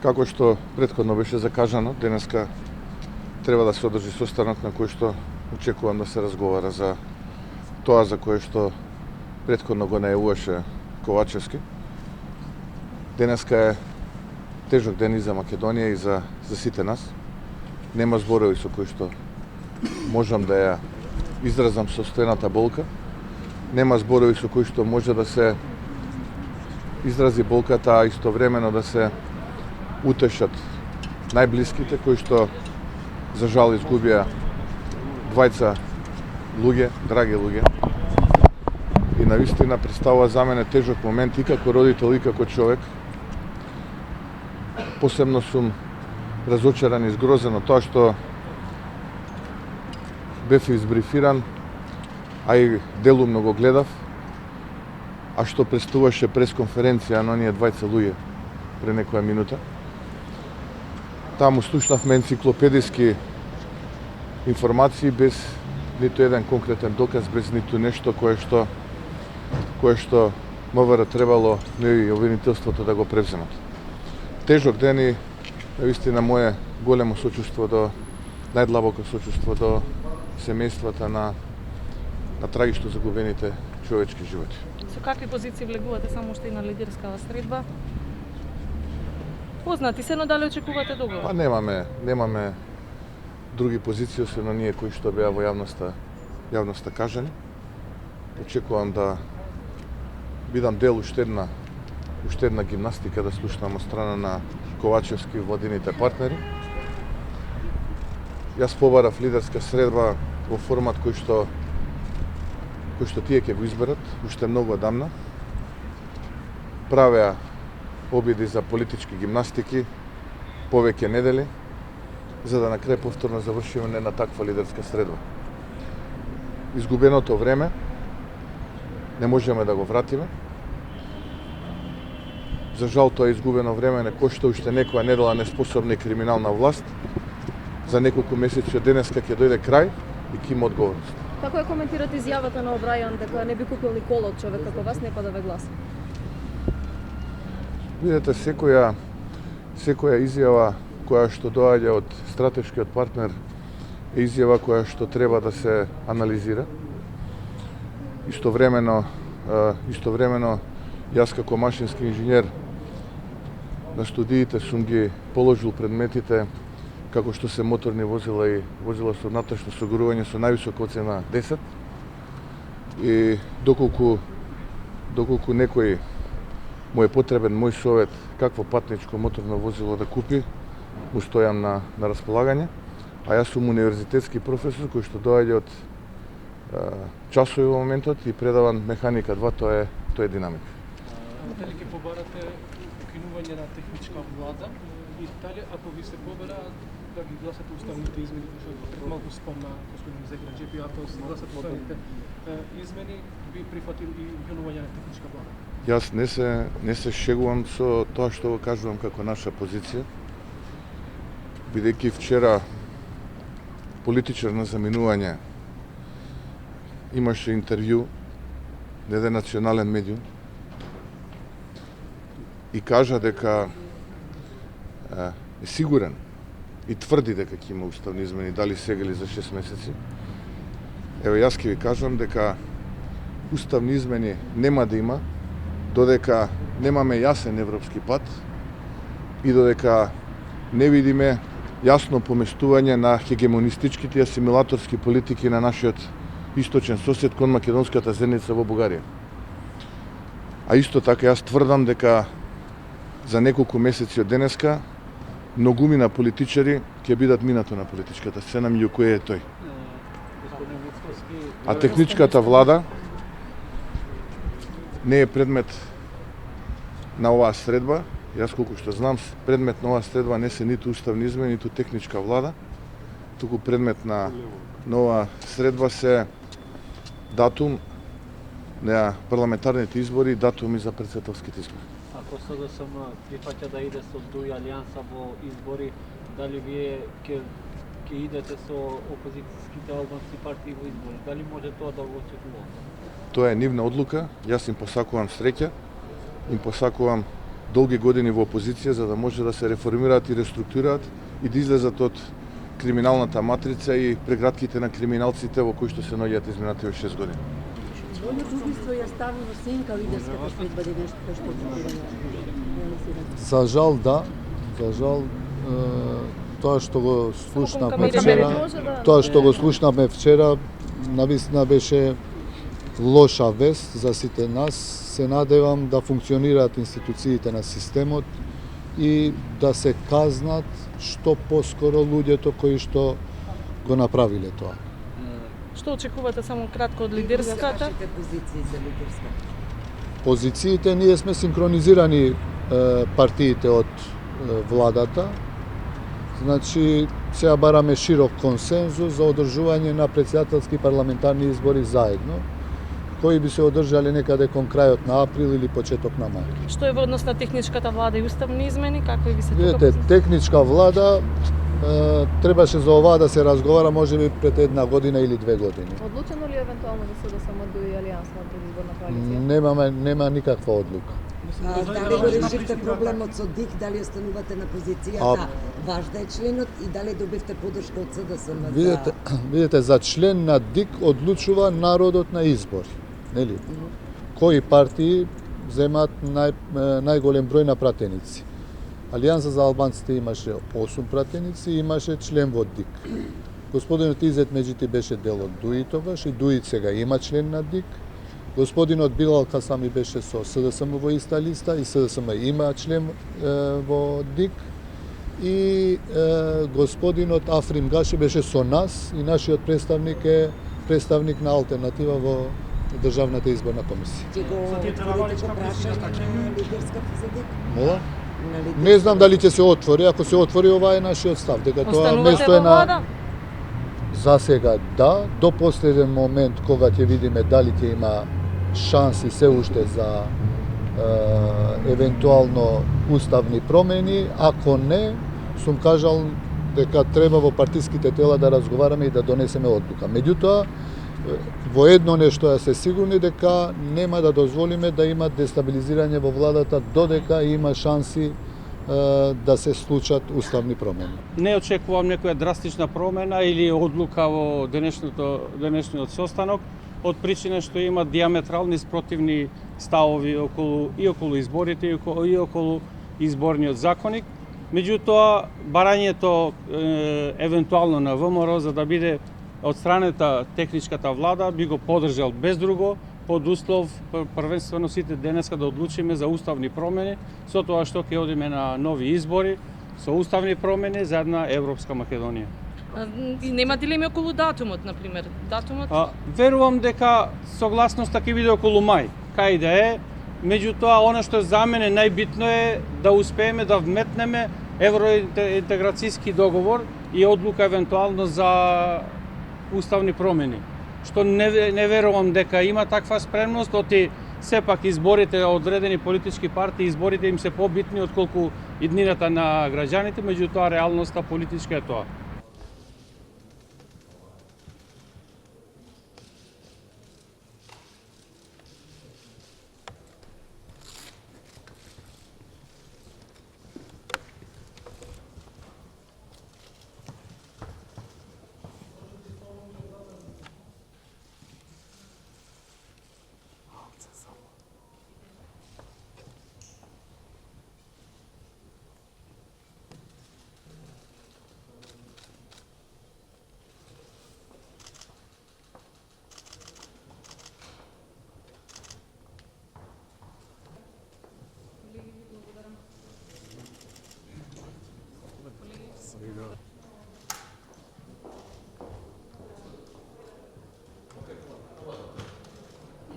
Како што претходно беше закажано, денеска треба да се одржи состанок на кој што очекувам да се разговара за тоа за кое што претходно го најавуваше Ковачевски. Денеска е тежок ден и за Македонија и за сите нас. Нема зборови со кои што можам да ја изразам состојната болка. Нема зборови со кои што може да се изрази болката, а истовремено да се утешат најблиските кои што за жал изгубија двајца луѓе, драги луѓе. И навистина представува за мене тежок момент и како родител и како човек. Посебно сум разочаран и згрозен од тоа што бев избрифиран, а и делумно го гледав, а што представуваше пресконференција на оние двајца луѓе пред некоја минута. Таму слушнавме енциклопедиски информации без ниту еден конкретен доказ, без ниту нешто кое што МВР требало и обвинителството да го превземат. Тежок ден и навистина мое големо сочувство најдлабоко сочувство до семејствата на трагично загубените човечки животи. Со какви позиции влегувате само уште и на лидерскава средба? Познати се, но дали очекувате договор? Па немаме други позиции, освен оние кои што беа во јавноста кажани. Очекувам да бидам дел уште една гимнастика да слушнам од страна на Ковачевски и владините партнери. Јас побарав лидерска средба во формат кој што тие ќе го изберат уште многу одамна. Правеа обиди за политички гимнастики повеќе недели, за да на крај повторно завршиме не на таква лидерска средба. Изгубеното време не можеме да го вратиме. За жал тоа изгубено време не кошта уште некоја недела неспособна и криминална власт. За неколку месеци од денеска ќе дојде крај и ќе има одговорност. Како ја коментирате изјавата на Обрајан дека не би купил ни кола од човек како вас, не па да ве гласа? Видете, секоја изјава која што доаѓа од стратешкиот партнер е изјава која што треба да се анализира. Истовремено јас како машински инженер на студиите сум ги положил предметите како што се моторни возила и возила со внатрешно осигурување со највисока оцена 10. И доколку некој му е потребен мој совет какво патничко моторно возило да купи, му стојам на располагање. А јас сум универзитетски професор кој што доаѓа од часови во моментот и предавам механика 2, тоа е динамика. Дали ќе побарате укинување на техничка влада и дали ако ви се побара да ги гласате уставните измени, што пред малку спомна господин Зеграджиев, ако се гласат уставните измени, би прифатил и укинување на техничка влада? Јас не се шегувам со тоа што го кажувам како наша позиција, бидејќи вчера политичар на заминување имаше интервју на еден национален медиум и кажа дека е сигурен и тврди дека ќе има уставни измени, дали сега или за 6 месеци. Ево, јас ќе ви кажам дека уставни измени нема да има, додека немаме јасен европски пат и додека не видиме јасно поместување на хегемонистичките и асимилаторски политики на нашиот источен сосед кон македонската заедница во Бугарија. А исто така јас тврдам дека за неколку месеци од денеска многумина политичари ќе бидат минато на политичката сцена, меѓу кој е тој. А техничката влада не е предмет на оваа средба. Јас колку што знам, предмет на оваа средба не се ниту уставни измени, ниту техничка влада, туку предмет на оваа средба се датум на парламентарните избори и датуми за претседателските избори. Ако СДСМ прифаќа да иде со ДУИ алијанса во избори, дали вие ќе идете со опозицијските албански партии во избори? Дали може тоа да го очекувате? Тоа е нивна одлука. Јас им посакувам среќа, им посакувам долги години во опозиција за да може да се реформираат и реструктурираат и да излезат од криминалната матрица и прегратките на криминалците во кои што се наоѓаат изминативе 6 години. Војното убиство ја стави во сенка лидерската следба денешното што реализирате. За жал да, за жал тоа што го слушнавме камерите вчера, може да- тоа што го слушнавме вчера, навистина беше лоша вест за сите нас. Се надевам да функционираат институциите на системот и да се казнат што поскоро луѓето кои што го направиле тоа. Што очекувате само кратко од лидерската? Вашите позиции за лидерската. Позициите, ние сме синхронизирани партиите од владата. Значи, сега бараме широк консензус за одржување на претседателски парламентарни избори заедно, кои би се одржале некаде кон крајот на април или почеток на мај. Што е во однос на техничката влада и уставни измени? Какви ви се тука Видете, позиции? техничка влада требаше за оваа да се разговара можеби пред 1 година или 2 години. Одлучено ли е евентуално да се да СМД и Алијанс на предизборна коалиција? Нема никаква одлука. Дали го решивте проблемот со ДИК, дали останувате на позицијата ваш да е членот и дали добивте подршка од СДСМ? Видете, за член на ДИК одлучува народот на избори, нели? Кои партии земаат најголем број на пратеници. Алијанса за албанците имаше 8 пратеници и имаше член во ДИК. Господинот Изет Меджити беше дел од ДУИ тогаш и ДУИ сега има член на ДИК. Господинот Билал Касами беше со СДСМ во иста листа и СДСМ има член во ДИК. И господинот Африм Гаши беше со нас и нашиот представник е представник на алтернатива во Државната изборна комисија. Ќе го отворите го прашање на лидерската за ДИК? Мола? На лидерската? Не знам дали ќе се отвори, ако се отвори ова е нашиот став, дека тоа Останувате место во е на влада? за сега да, до последен момент кога ќе видиме дали ќе има шанси се уште за евентуално уставни промени, ако не, сум кажал дека треба во партиските тела да разговараме и да донесеме одлука. Меѓутоа, во едно нешто ја се сигурни дека нема да дозволиме да има дестабилизирање во владата додека има шанси да се случат уставни промени. Не очекувам некоја драстична промена или одлука во денешниот состанок, од причина што има диаметрални спротивни ставови околу изборите и околу изборниот законник. Меѓутоа, барањето евентуално на ВМРО за да биде од страната техничката влада би го поддржал без друго, под услов првенствено сите денеска да одлучиме за уставни промени, со тоа што ќе одиме на нови избори, со уставни промени за една Европска Македонија. И нема дилеми околу датумот, например. Датумот? Верувам дека согласноста ќе биде околу мај, кај да е, меѓутоа она што за мене најбитно е да успееме да вметнеме евроинтеграцијски договор и одлука евентуално за уставни промени. Што не верувам дека има таква спремност, оти сепак изборите одредени политички партии, изборите им се побитни отколку иднината на граѓаните, меѓутоа реалноста политичка е тоа.